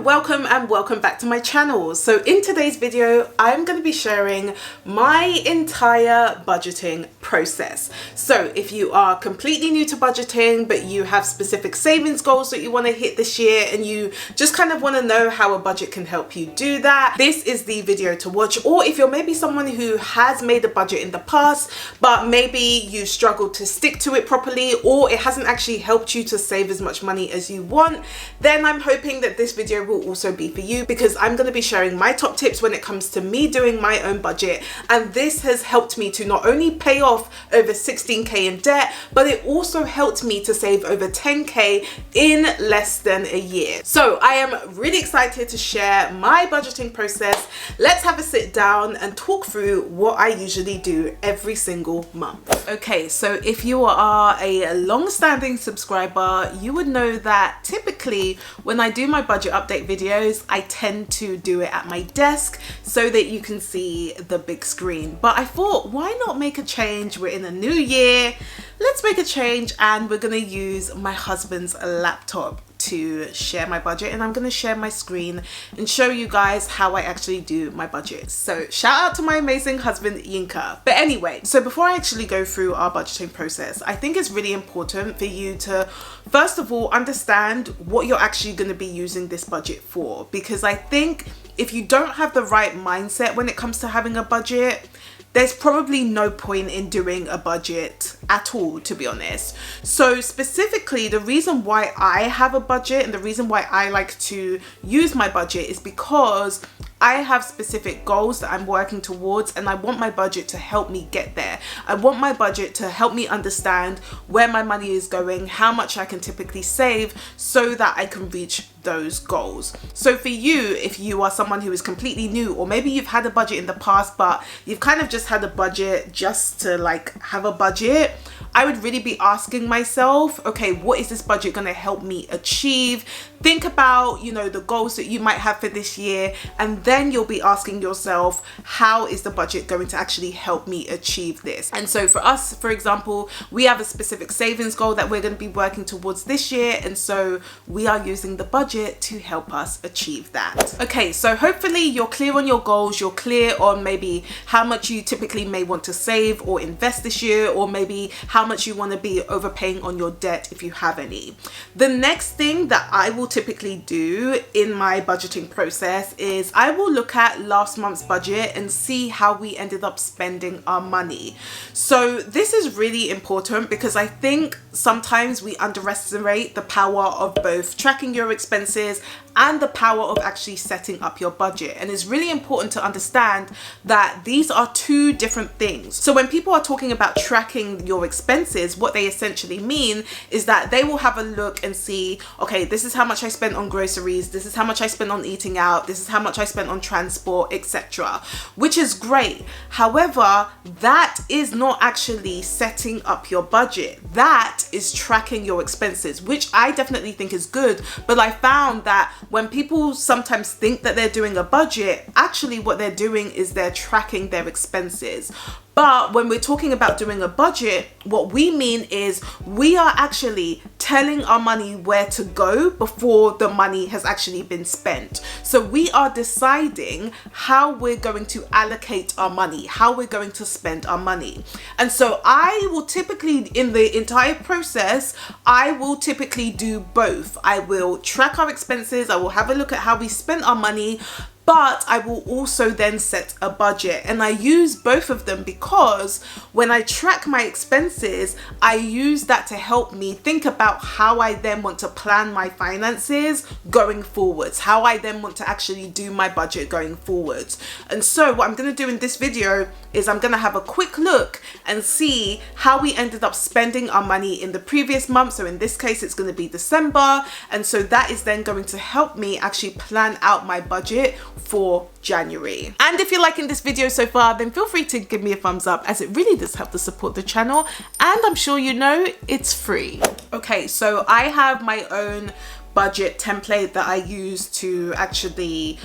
welcome back to my channel. So in today's video, I'm going to be sharing my entire budgeting process. So if you are completely new to budgeting, but you have specific savings goals that you want to hit this year and you just kind of want to know how a budget can help you do that, this is the video to watch. Or if you're maybe someone who has made a budget in the past, but maybe you struggled to stick to it properly, or it hasn't actually helped you to save as much money as you want, then I'm hoping that this video will also be for you, because I'm going to be sharing my top tips when it comes to me doing my own budget. And this has helped me to not only pay off over 16k in debt, but it also helped me to save over 10k in less than a year. So I am really excited to share my budgeting process. Let's have a sit down and talk through what I usually do every single month. Okay, so if you are a long-standing subscriber, you would know that typically when I do my budget update videos, I tend to do it at my desk so that you can see the big screen. But I thought, why not make a change? We're in a new year. Let's make a change, and we're going to use my husband's laptop to share my budget, and I'm going to share my screen and show you guys how I actually do my budget. So shout out to my amazing husband Yinka. But anyway, so before I actually go through our budgeting process, I think it's really important for you to first of all understand what you're actually going to be using this budget for, because I think if you don't have the right mindset when it comes to having a budget, there's probably no point in doing a budget at all, to be honest. So specifically, the reason why I have a budget and the reason why I like to use my budget is because I have specific goals that I'm working towards, and I want my budget to help me get there. I want my budget to help me understand where my money is going, how much I can typically save so that I can reach those goals. So for you, if you are someone who is completely new, or maybe you've had a budget in the past, but you've kind of just had a budget just to like have a budget, I would really be asking myself, okay, what is this budget going to help me achieve? Think about, you know, the goals that you might have for this year, and then you'll be asking yourself, how is the budget going to actually help me achieve this? And so for us, for example, we have a specific savings goal that we're going to be working towards this year, and so we are using the budget to help us achieve that. Okay, so hopefully you're clear on your goals, you're clear on maybe how much you typically may want to save or invest this year, or maybe how much you want to be overpaying on your debt if you have any. The next thing that I will typically do in my budgeting process is I will look at last month's budget and see how we ended up spending our money. So this is really important, because I think sometimes we underestimate the power of both tracking your expenses and the power of actually setting up your budget. And it's really important to understand that these are two different things. So when people are talking about tracking your expenses, what they essentially mean is that they will have a look and see, okay, this is how much I spent on groceries, this is how much I spent on eating out, this is how much I spent on transport, etc., which is great. However, that is not actually setting up your budget. That is tracking your expenses, which I definitely think is good. But I found that when people sometimes think that they're doing a budget, actually what they're doing is they're tracking their expenses. But when we're talking about doing a budget, what we mean is we are actually telling our money where to go before the money has actually been spent. So we are deciding how we're going to allocate our money, how we're going to spend our money. And so I will typically, in the entire process, I will typically do both. I will track our expenses, I will have a look at how we spent our money, but I will also then set a budget. And I use both of them because when I track my expenses, I use that to help me think about how I then want to plan my finances going forwards, how I then want to actually do my budget going forwards. And so what I'm going to do in this video is I'm going to have a quick look and see how we ended up spending our money in the previous month. So in this case, it's going to be December. And so that is then going to help me actually plan out my budget for January. And if you're liking this video so far, then feel free to give me a thumbs up, as it really does help to support the channel, and I'm sure you know it's free. Okay, so I have my own budget template that I use to actually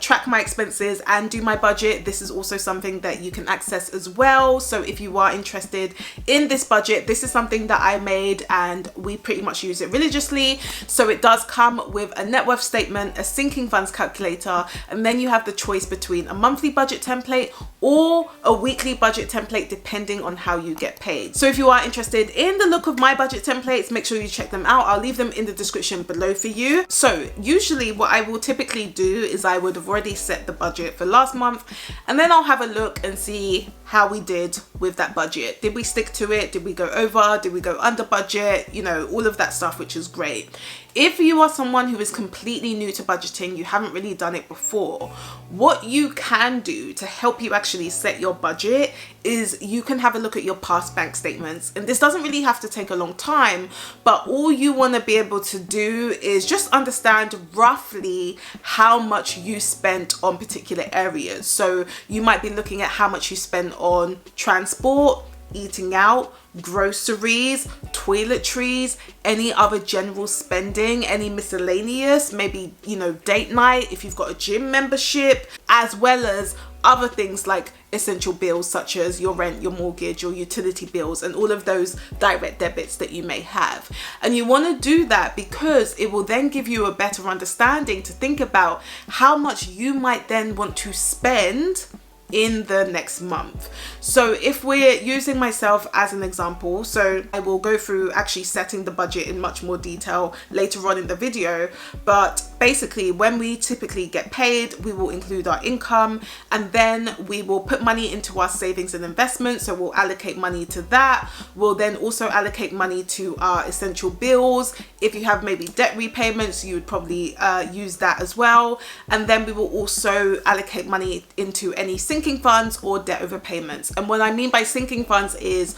track my expenses and do my budget, this is also something that you can access as well. So if you are interested in this budget, this is something that I made and we pretty much use it religiously. So it does come with a net worth statement, a sinking funds calculator, and then you have the choice between a monthly budget template or a weekly budget template depending on how you get paid. So if you are interested in the look of my budget templates, make sure you check them out. I'll leave them in the description below for you. So usually what I will typically do is I would have already set the budget for last month, and then I'll have a look and see how we did with that budget. Did we stick to it? Did we go over? Did we go under budget? You know, all of that stuff, which is great. If you are someone who is completely new to budgeting, you haven't really done it before, what you can do to help you actually set your budget is you can have a look at your past bank statements. And this doesn't really have to take a long time, but all you want to be able to do is just understand roughly how much you spent on particular areas. So you might be looking at how much you spend on transport, eating out, groceries, toiletries, any other general spending, any miscellaneous, maybe, you know, date night if you've got a gym membership, as well as other things like essential bills such as your rent, your mortgage, your utility bills, and all of those direct debits that you may have. And you want to do that because it will then give you a better understanding to think about how much you might then want to spend in the next month. So if we're using myself as an example, so I will go through actually setting the budget in much more detail later on in the video, but basically when we typically get paid, we will include our income and then we will put money into our savings and investments. So we'll allocate money to that. We'll then also allocate money to our essential bills. If you have maybe debt repayments, you would probably use that as well. And then we will also allocate money into any sinking funds or debt overpayments. And what I mean by sinking funds is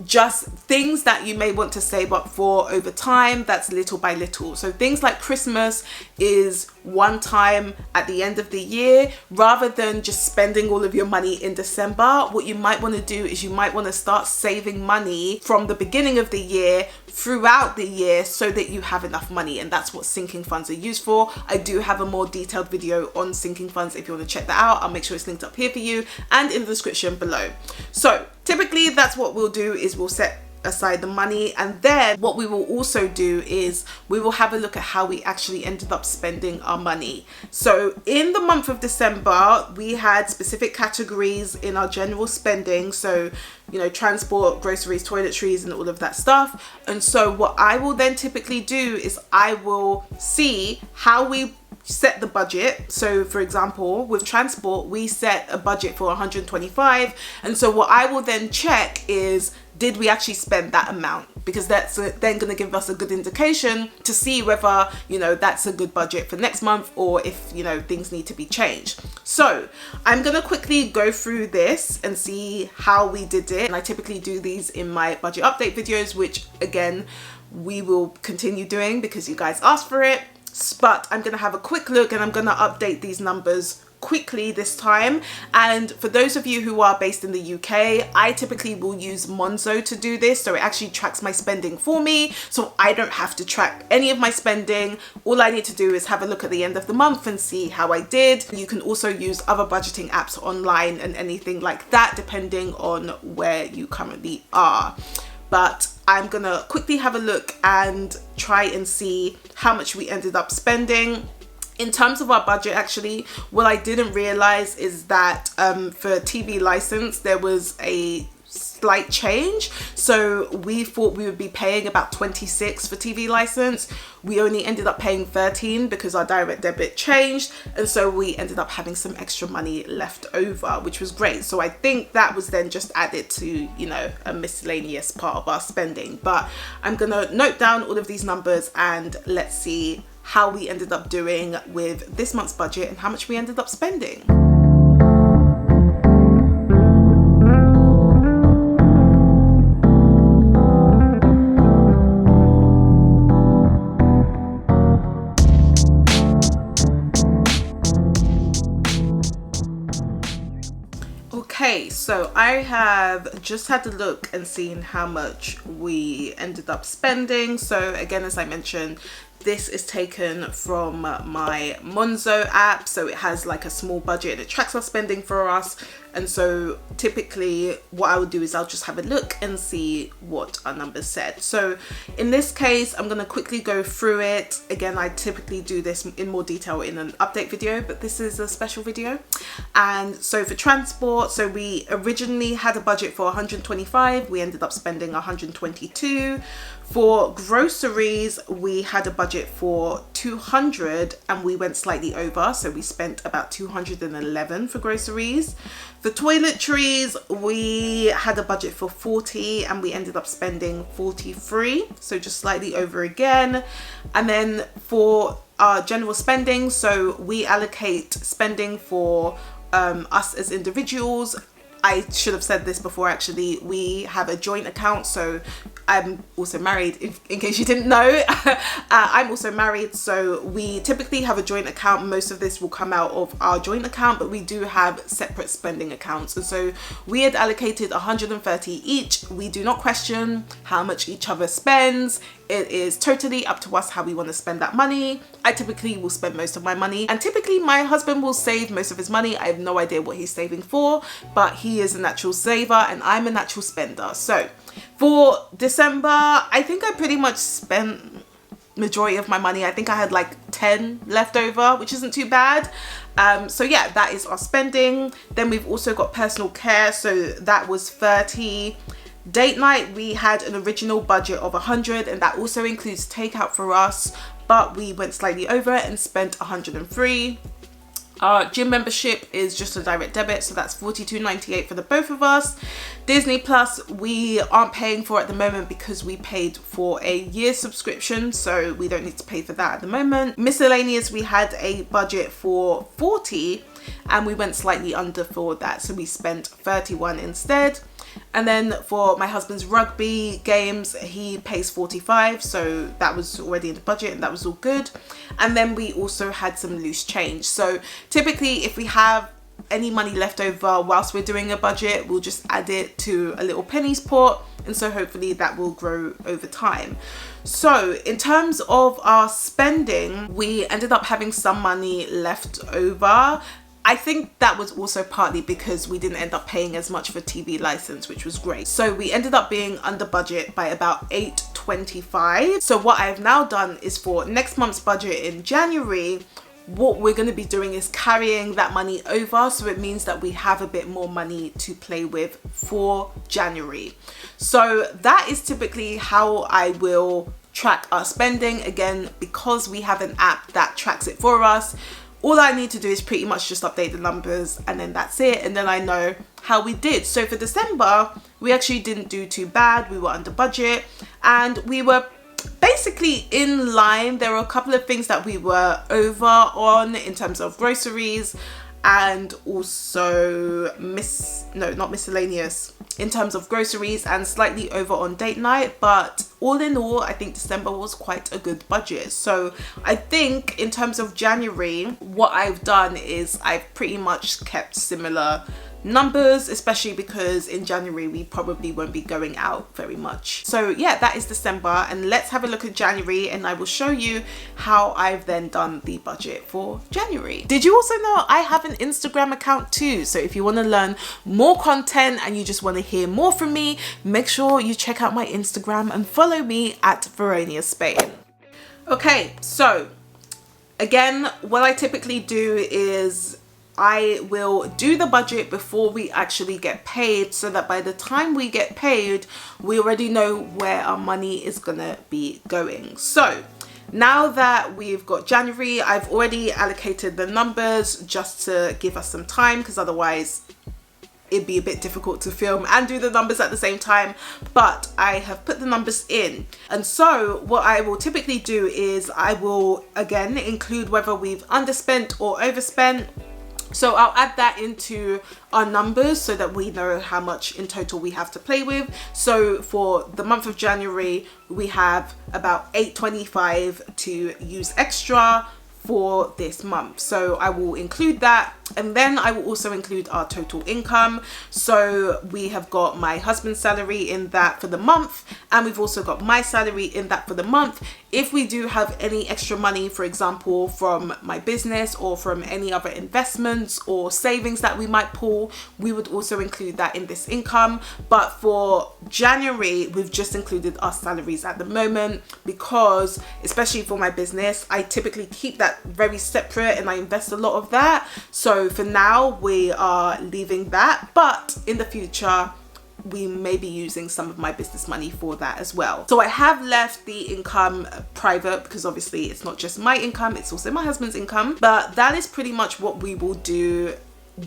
just things that you may want to save up for over time. That's little by little. So things like Christmas is one time at the end of the year. Rather than just spending all of your money in December, what you might want to do is you might want to start saving money from the beginning of the year throughout the year so that you have enough money. And that's what sinking funds are used for. I do have a more detailed video on sinking funds if you want to check that out. I'll make sure it's linked up here for you and in the description below. So typically that's what we'll do, is we'll set aside the money, and then what we will also do is we will have a look at how we actually ended up spending our money. So in the month of December, we had specific categories in our general spending, so you know, transport, groceries, toiletries, and all of that stuff. And so what I will then typically do is I will see how we set the budget. So for example, with transport, we set a budget for 125, and so what I will then check is, did we actually spend that amount? Because that's then going to give us a good indication to see whether, you know, that's a good budget for next month or if, you know, things need to be changed. So I'm going to quickly go through this and see how we did it. And I typically do these in my budget update videos, which again, we will continue doing because you guys asked for it. But I'm going to have a quick look and I'm going to update these numbers quickly this time. And for those of you who are based in the UK, I typically will use Monzo to do this, so it actually tracks my spending for me, so I don't have to track any of my spending. All I need to do is have a look at the end of the month and see how I did. You can also use other budgeting apps online and anything like that depending on where you currently are. But I'm gonna quickly have a look and try and see how much we ended up spending. In terms of our budget, actually, what I didn't realize is that for TV license, there was a slight change. So we thought we would be paying about 26 for TV license. We only ended up paying 13 because our direct debit changed. And so we ended up having some extra money left over, which was great. So I think that was then just added to, you know, a miscellaneous part of our spending. But I'm gonna note down all of these numbers and let's see how we ended up doing with this month's budget and how much we ended up spending. Okay, so I have just had a look and seen how much we ended up spending. So again, as I mentioned, This is taken from my Monzo app, so it has like a small budget. It tracks our spending for us, and so typically what I would do is I'll just have a look and see what our numbers said. So in this case, I'm going to quickly go through it. Again, I typically do this in more detail in an update video, but this is a special video. And so for transport, so we originally had a budget for 125, we ended up spending 122. For groceries, we had a budget for 200 and we went slightly over, so we spent about 211 for groceries. For toiletries, we had a budget for 40 and we ended up spending 43, so just slightly over again. And then for our general spending, so we allocate spending for us as individuals. I should have said this before, actually. We have a joint account, so I'm also married, in case you didn't know. I'm also married, so we typically have a joint account. Most of this will come out of our joint account, but we do have separate spending accounts. And so we had allocated 130 each. We do not question how much each other spends. It is totally up to us how we want to spend that money. I typically will spend most of my money, and typically my husband will save most of his money. I have no idea what he's saving for, but he is a natural saver and I'm a natural spender. So for December, I think I pretty much spent majority of my money. I think I had like 10 left over, which isn't too bad. So yeah, that is our spending. Then we've also got personal care, so that was 30. Date night, we had an original budget of 100, and that also includes takeout for us, but we went slightly over it and spent 103. Our gym membership is just a direct debit, so that's $42.98 for the both of us. Disney Plus, we aren't paying for at the moment because we paid for a year subscription, so we don't need to pay for that at the moment. Miscellaneous, we had a budget for 40 and we went slightly under for that, so we spent 31 instead. And then for my husband's rugby games, he pays 45, so that was already in the budget and that was all good. And then we also had some loose change. So typically if we have any money left over whilst we're doing a budget, we'll just add it to a little pennies pot, and so hopefully that will grow over time. So in terms of our spending, we ended up having some money left over. I think that was also partly because we didn't end up paying as much for TV license, which was great. So we ended up being under budget by about $825. So what I've now done is for next month's budget in January, what we're going to be doing is carrying that money over, so it means that we have a bit more money to play with for January. So that is typically how I will track our spending. Again, because we have an app that tracks it for us, all I need to do is pretty much just update the numbers and then that's it, and then I know how we did. So for December, we actually didn't do too bad. We were under budget and we were basically in line. There were a couple of things that we were over on in terms of groceries and also not miscellaneous, in terms of groceries, and slightly over on date night. But all in all, I think December was quite a good budget. So I think in terms of January, what I've done is I've pretty much kept similar numbers, especially because in January we probably won't be going out very much. So yeah, that is December, and let's have a look at January and I will show you how I've then done the budget for January. Did you also know I have an Instagram account too? So if you want to learn more content and you just want to hear more from me, make sure you check out my Instagram and follow me at Veronia Spain. Okay, so again, what I typically do is I will do the budget before we actually get paid, so that by the time we get paid, we already know where our money is gonna be going. So now that we've got January, I've already allocated the numbers just to give us some time, because otherwise it'd be a bit difficult to film and do the numbers at the same time, but I have put the numbers in. And so what I will typically do is I will again include whether we've underspent or overspent. So I'll add that into our numbers so that we know how much in total we have to play with. So for the month of January, we have about $825 to use extra for this month. So I will include that And then I will also include our total income. So we have got my husband's salary in that for the month, and we've also got my salary in that for the month. If we do have any extra money, for example, from my business or from any other investments or savings that we might pull, we would also include that in this income. But for January, we've just included our salaries at the moment because, especially for my business, I typically keep that very separate and I invest a lot of that. So for now, we are leaving that, but in the future, we may be using some of my business money for that as well. So I have left the income private because obviously it's not just my income, it's also my husband's income. But that is pretty much what we will do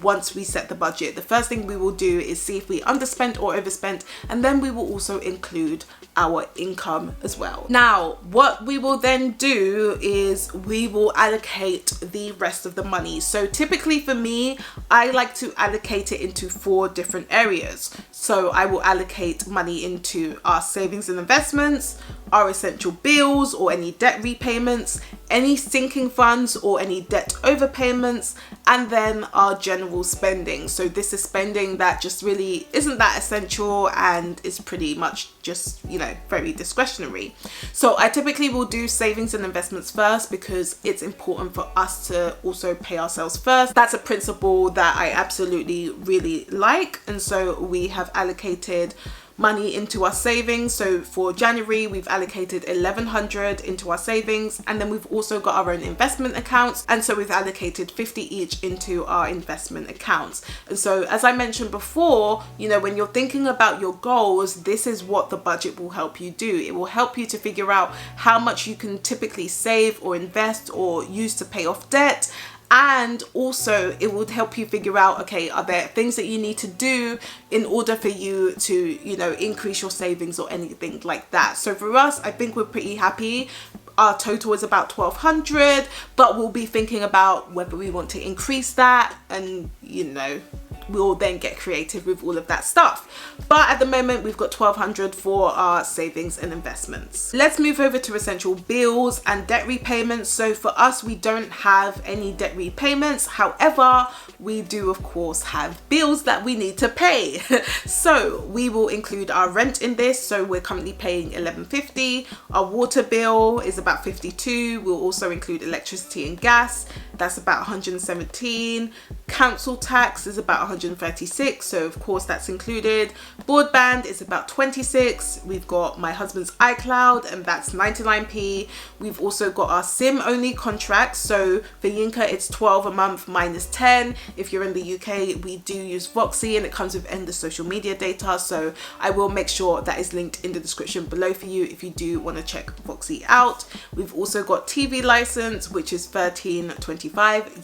once we set the budget. The first thing we will do is see if we underspent or overspent, and then we will also include our income as well. Now, what we will then do is we will allocate the rest of the money. So typically for me, I like to allocate it into 4 different areas. So I will allocate money into our savings and investments, our essential bills or any debt repayments, any sinking funds or any debt overpayments, and then our general spending. So this is spending that just really isn't that essential and is pretty much just, you know, very discretionary. So I typically will do savings and investments first because it's important for us to also pay ourselves first. That's a principle that I absolutely really like, and so we have allocated money into our savings. So for January, we've allocated 1,100 into our savings, and then we've also got our own investment accounts, and so we've allocated 50 each into our investment accounts. And so as I mentioned before, you know, when you're thinking about your goals, this is what the budget will help you do. It will help you to figure out how much you can typically save or invest or use to pay off debt. And also it would help you figure out, okay, are there things that you need to do in order for you to, you know, increase your savings or anything like that. So for us, I think we're pretty happy. Our total is about 1,200, but we'll be thinking about whether we want to increase that, and, you know, we'll then get creative with all of that stuff. But at the moment, we've got 1,200 for our savings and investments. Let's move over to essential bills and debt repayments. So for us, we don't have any debt repayments. However, we do of course have bills that we need to pay. So we will include our rent in this. So we're currently paying $11.50. Our water bill is about $52. We'll also include electricity and gas. That's about $117. Council tax is about $136, so of course that's included. Broadband is about $26. We've got my husband's iCloud, and that's 99p. We've also got our SIM only contracts. So for Yinka, it's 12 a month minus 10. If you're in the UK, we do use Voxy, and it comes with endless social media data. So I will make sure that is linked in the description below for you if you do want to check Voxy out. We've also got TV license, which is $13.25.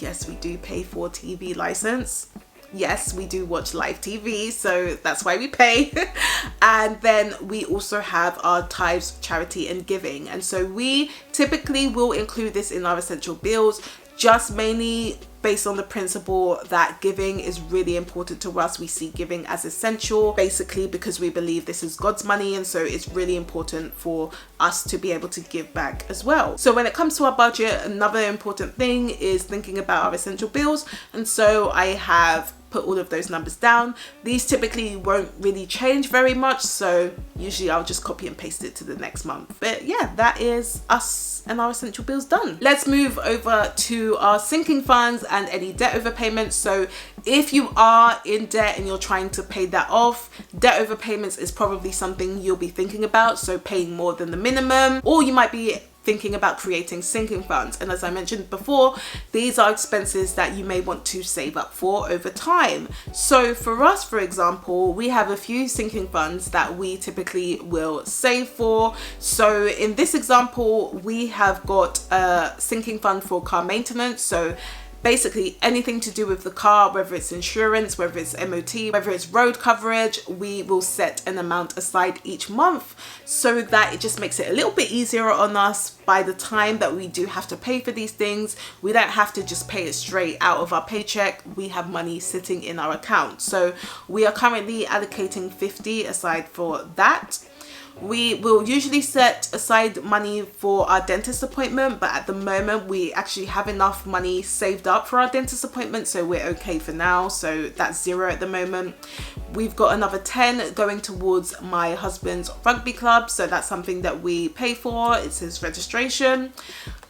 Yes, we do pay for TV license. Yes, we do watch live TV, so that's why we pay. And then we also have our tithes, charity and giving. And so we typically will include this in our essential bills, just mainly based on the principle that giving is really important to us. We see giving as essential, basically because we believe this is God's money, and so it's really important for us to be able to give back as well. So when it comes to our budget, another important thing is thinking about our essential bills, and so I have put all of those numbers down. These typically won't really change very much, so usually I'll just copy and paste it to the next month. But yeah, that is us and our essential bills done. Let's move over to our sinking funds and any debt overpayments. So if you are in debt and you're trying to pay that off, debt overpayments is probably something you'll be thinking about, so paying more than the minimum, or you might be thinking about creating sinking funds. And as I mentioned before, these are expenses that you may want to save up for over time. So for us, for example, we have a few sinking funds that we typically will save for. So in this example, we have got a sinking fund for car maintenance. So basically anything to do with the car, whether it's insurance, whether it's MOT, whether it's road coverage, we will set an amount aside each month so that it just makes it a little bit easier on us. By the time that we do have to pay for these things, we don't have to just pay it straight out of our paycheck. We have money sitting in our account. So we are currently allocating 50 aside for that. We will usually set aside money for our dentist appointment, but at the moment we actually have enough money saved up for our dentist appointment, so we're okay for now. So that's 0 at the moment. We've got another 10 going towards my husband's rugby club, so that's something that we pay for. It's his registration.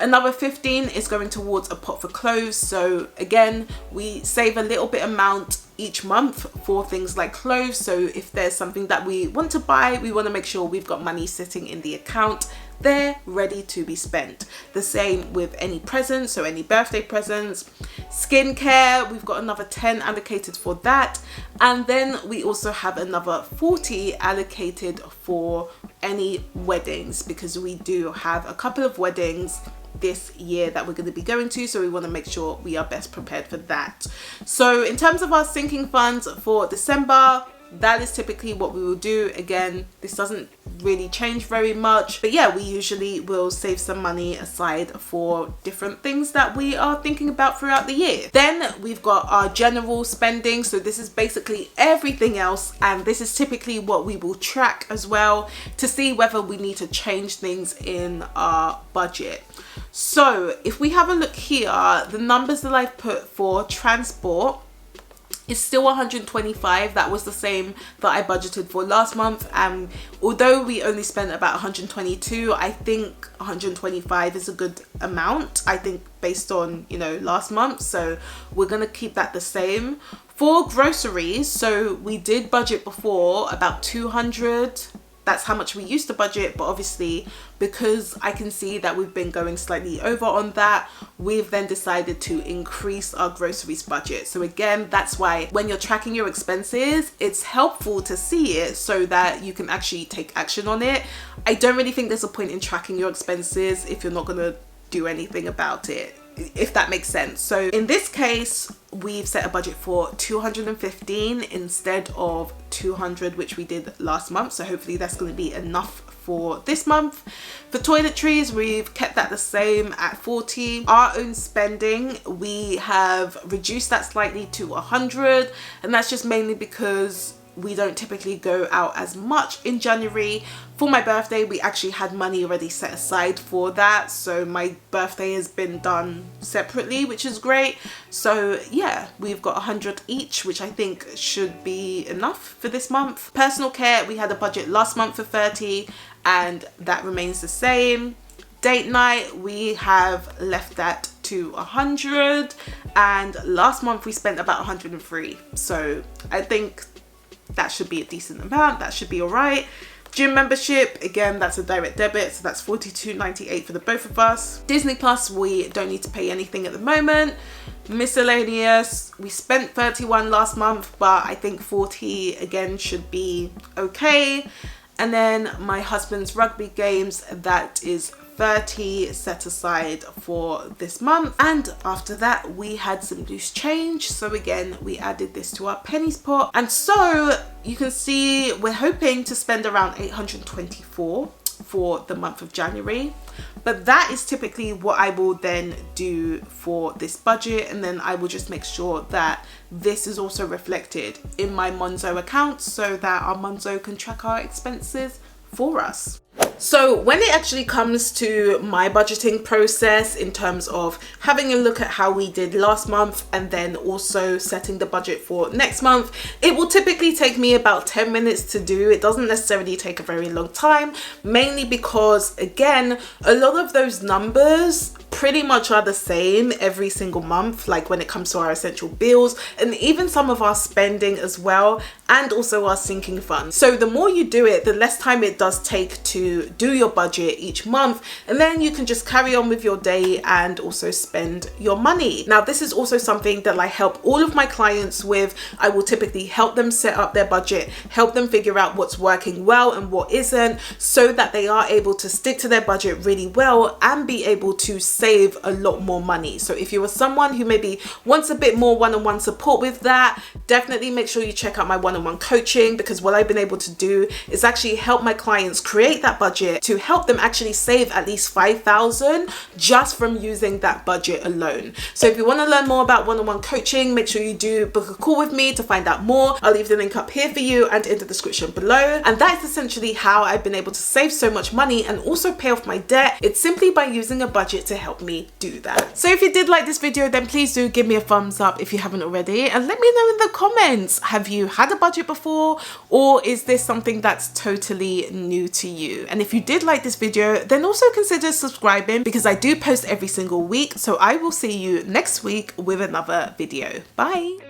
Another 15 is going towards a pot for clothes, so again we save a little bit amount each month for things like clothes. So if there's something that we want to buy, we want to make sure we've got money sitting in the account there ready to be spent. The same with any presents, so any birthday presents. Skincare, we've got another 10 allocated for that, and then we also have another 40 allocated for any weddings, because we do have a couple of weddings this year that we're going to be going to, so we want to make sure we are best prepared for that. So in terms of our sinking funds for December, that is typically what we will do. Again, this doesn't really change very much, but yeah, we usually will save some money aside for different things that we are thinking about throughout the year. Then we've got our general spending, so this is basically everything else, and this is typically what we will track as well to see whether we need to change things in our budget. So if we have a look here, the numbers that I've put for transport is still 125. That was the same that I budgeted for last month, and although we only spent about 122, I think 125 is a good amount, I think, based on, you know, last month, so we're gonna keep that the same. For groceries, so we did budget before about 200. That's how much we used to budget, but obviously because I can see that we've been going slightly over on that, we've then decided to increase our groceries budget. So again, that's why when you're tracking your expenses, it's helpful to see it so that you can actually take action on it. I don't really think there's a point in tracking your expenses if you're not gonna do anything about it, if that makes sense. So in this case, we've set a budget for 215 instead of 200, which we did last month, so hopefully that's going to be enough for this month. For toiletries, we've kept that the same at 40. Our own spending, we have reduced that slightly to 100, and that's just mainly because we don't typically go out as much in January. For my birthday, we actually had money already set aside for that, so my birthday has been done separately, which is great. So yeah, we've got 100 each, which I think should be enough for this month. Personal care, we had a budget last month for 30, and that remains the same. Date night, we have left that to 100, and last month we spent about 103, so I think that should be a decent amount. That should be all right. Gym membership, again, that's a direct debit, so that's $42.98 for the both of us. Disney Plus, we don't need to pay anything at the moment. Miscellaneous, we spent 31 last month, but I think 40 again should be okay. And then my husband's rugby games, that is 30 set aside for this month. And after that, we had some loose change, so again we added this to our pennies pot, and so you can see we're hoping to spend around 824 for the month of January. But that is typically what I will then do for this budget, and then I will just make sure that this is also reflected in my Monzo account so that our Monzo can track our expenses for us. So when it actually comes to my budgeting process in terms of having a look at how we did last month and then also setting the budget for next month, it will typically take me about 10 minutes to do. It doesn't necessarily take a very long time, mainly because, again, a lot of those numbers pretty much are the same every single month, like when it comes to our essential bills and even some of our spending as well, and also our sinking funds. So the more you do it, the less time it does take to do your budget each month, and then you can just carry on with your day and also spend your money. Now, this is also something that I help all of my clients with. I will typically help them set up their budget, help them figure out what's working well and what isn't, so that they are able to stick to their budget really well and be able to save a lot more money. So if you are someone who maybe wants a bit more one-on-one support with that, definitely make sure you check out my one-on-one coaching, because what I've been able to do is actually help my clients create that budget to help them actually save at least 5,000 just from using that budget alone. So if you want to learn more about one-on-one coaching, make sure you do book a call with me to find out more. I'll leave the link up here for you and in the description below. And that is essentially how I've been able to save so much money and also pay off my debt. It's simply by using a budget to help me do that. So if you did like this video, then please do give me a thumbs up if you haven't already, and let me know in the comments, have you had a budget before, or is this something that's totally new to you? And if you did like this video, then also consider subscribing, because I do post every single week. So I will see you next week with another video. Bye.